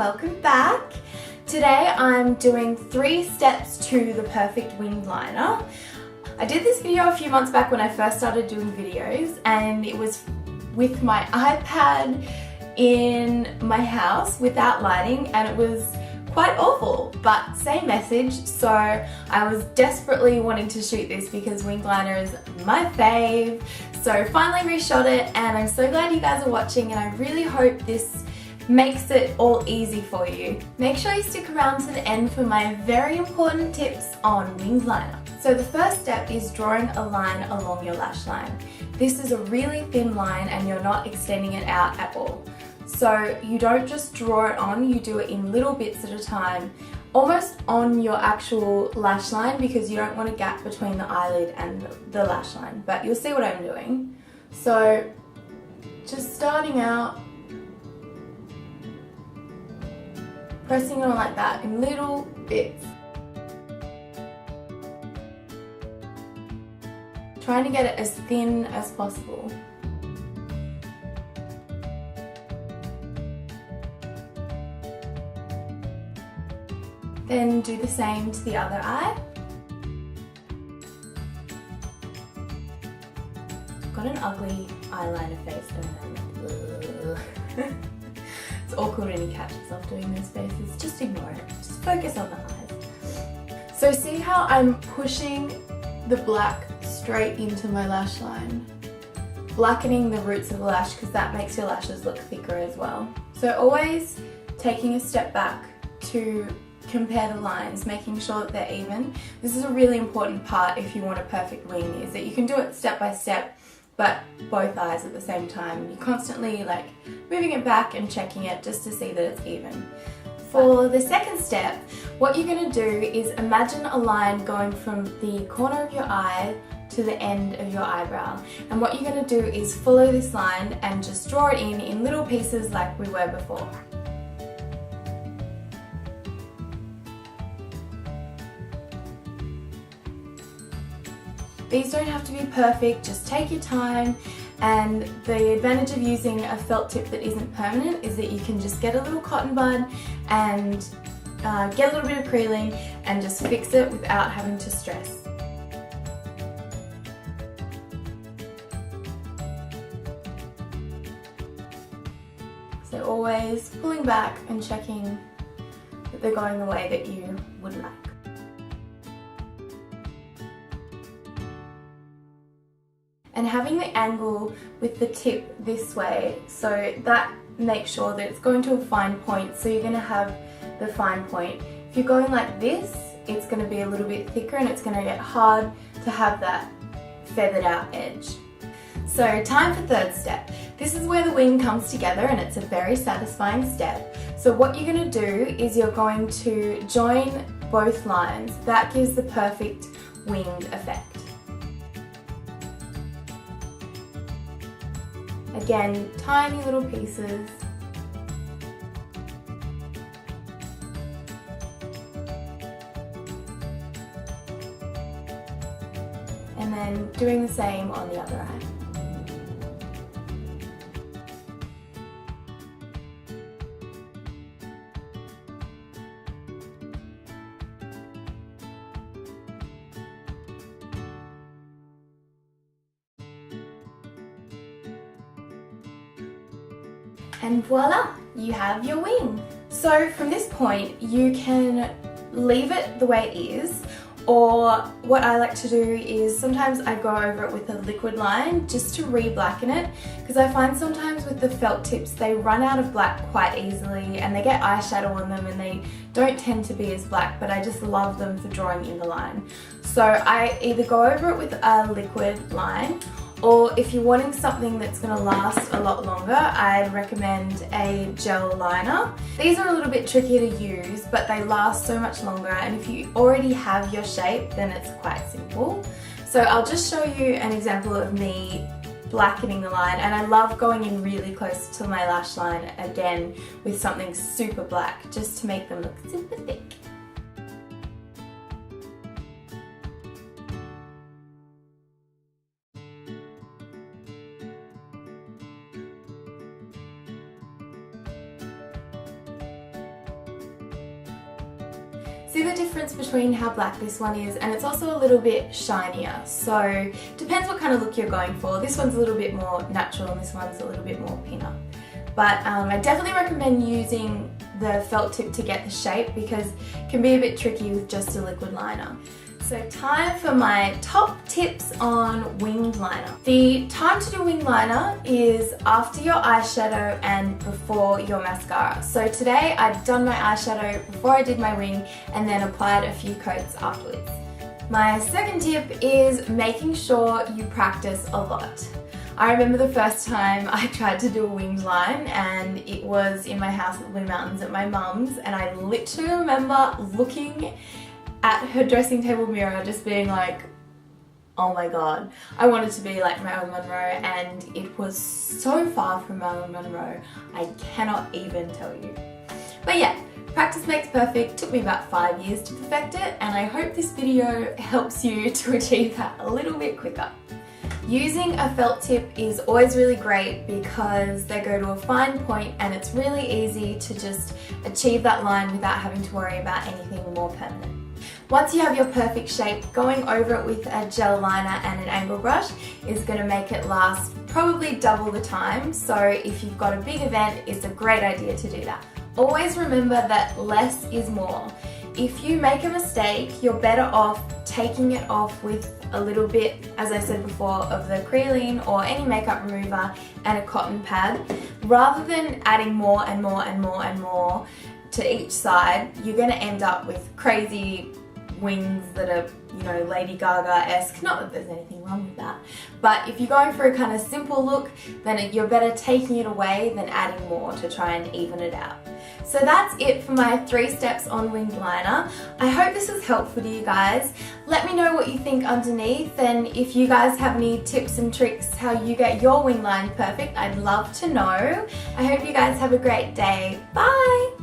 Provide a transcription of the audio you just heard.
welcome back. Today I'm doing 3 steps to the perfect winged liner. I did this video a few months back when I first started doing videos, and it was with my iPad in my house without lighting, and it was quite awful, but same message. So I was desperately wanting to shoot this because winged liner is my fave. So finally reshot it, and I'm so glad you guys are watching, and I really hope this makes it all easy for you. Make sure you stick around to the end for my very important tips on winged liner. So the first step is drawing a line along your lash line. This is a really thin line and you're not extending it out at all. So you don't just draw it on, you do it in little bits at a time, almost on your actual lash line, because you don't want a gap between the eyelid and the lash line, but you'll see what I'm doing. So just starting out, pressing it on like that in little bits. Trying to get it as thin as possible. Then do the same to the other eye. Got an ugly eyeliner face, don't I? It's awkward when you catch yourself doing those faces. Just ignore it. Just focus on the eyes. So see how I'm pushing the black straight into my lash line? Blackening the roots of the lash, because that makes your lashes look thicker as well. So always taking a step back to compare the lines, making sure that they're even. This is a really important part if you want a perfect wing, is that you can do it step by step, but both eyes at the same time. You're constantly like moving it back and checking it just to see that it's even. For the second step, what you're going to do is imagine a line going from the corner of your eye to the end of your eyebrow. And what you're going to do is follow this line and just draw it in little pieces like we were before. These don't have to be perfect, just take your time, and the advantage of using a felt tip that isn't permanent is that you can just get a little cotton bud and get a little bit of Crealine and just fix it without having to stress. So always pulling back and checking that they're going the way that you would like. And having the angle with the tip this way, so that makes sure that it's going to a fine point, so you're going to have the fine point. If you're going like this, it's going to be a little bit thicker and it's going to get hard to have that feathered out edge. So time for third step. This is where the wing comes together, and it's a very satisfying step. So what you're going to do is you're going to join both lines. That gives the perfect winged effect. Again, tiny little pieces. And then doing the same on the other eye. And voila, you have your wing. So from this point, you can leave it the way it is, or what I like to do is sometimes I go over it with a liquid line just to re-blacken it, because I find sometimes with the felt tips they run out of black quite easily and they get eyeshadow on them and they don't tend to be as black, but I just love them for drawing in the line. So I either go over it with a liquid line, or if you're wanting something that's going to last a lot longer, I'd recommend a gel liner. These are a little bit trickier to use, but they last so much longer, and if you already have your shape, then it's quite simple. So I'll just show you an example of me blackening the line, and I love going in really close to my lash line again with something super black, just to make them look super thick. See the difference between how black this one is, and it's also a little bit shinier, so depends what kind of look you're going for. This one's a little bit more natural and this one's a little bit more pin-up. But I definitely recommend using the felt tip to get the shape because it can be a bit tricky with just a liquid liner. So time for my top tips on winged liner. The time to do winged liner is after your eyeshadow and before your mascara. So today I'd done my eyeshadow before I did my wing and then applied a few coats afterwards. My second tip is making sure you practice a lot. I remember the first time I tried to do a winged line and it was in my house at the Blue Mountains at my mum's, and I literally remember looking at her dressing table mirror just being like, oh my god, I wanted to be like Marilyn Monroe, and it was so far from Marilyn Monroe, I cannot even tell you. But yeah, practice makes perfect. Took me about 5 years to perfect it, and I hope this video helps you to achieve that a little bit quicker. Using a felt tip is always really great because they go to a fine point and it's really easy to just achieve that line without having to worry about anything more permanent. Once you have your perfect shape, going over it with a gel liner and an angle brush is going to make it last probably double the time. So if you've got a big event, it's a great idea to do that. Always remember that less is more. If you make a mistake, you're better off taking it off with a little bit, as I said before, of the Crealine or any makeup remover and a cotton pad. Rather than adding more and more and more and more to each side, you're going to end up with crazy wings that are, you know, Lady Gaga-esque. Not that there's anything wrong with that, but if you're going for a kind of simple look, then you're better taking it away than adding more to try and even it out. So that's it for my 3 steps on winged liner. I hope this was helpful to you guys. Let me know what you think underneath, and if you guys have any tips and tricks how you get your wing line perfect, I'd love to know. I hope you guys have a great day. Bye!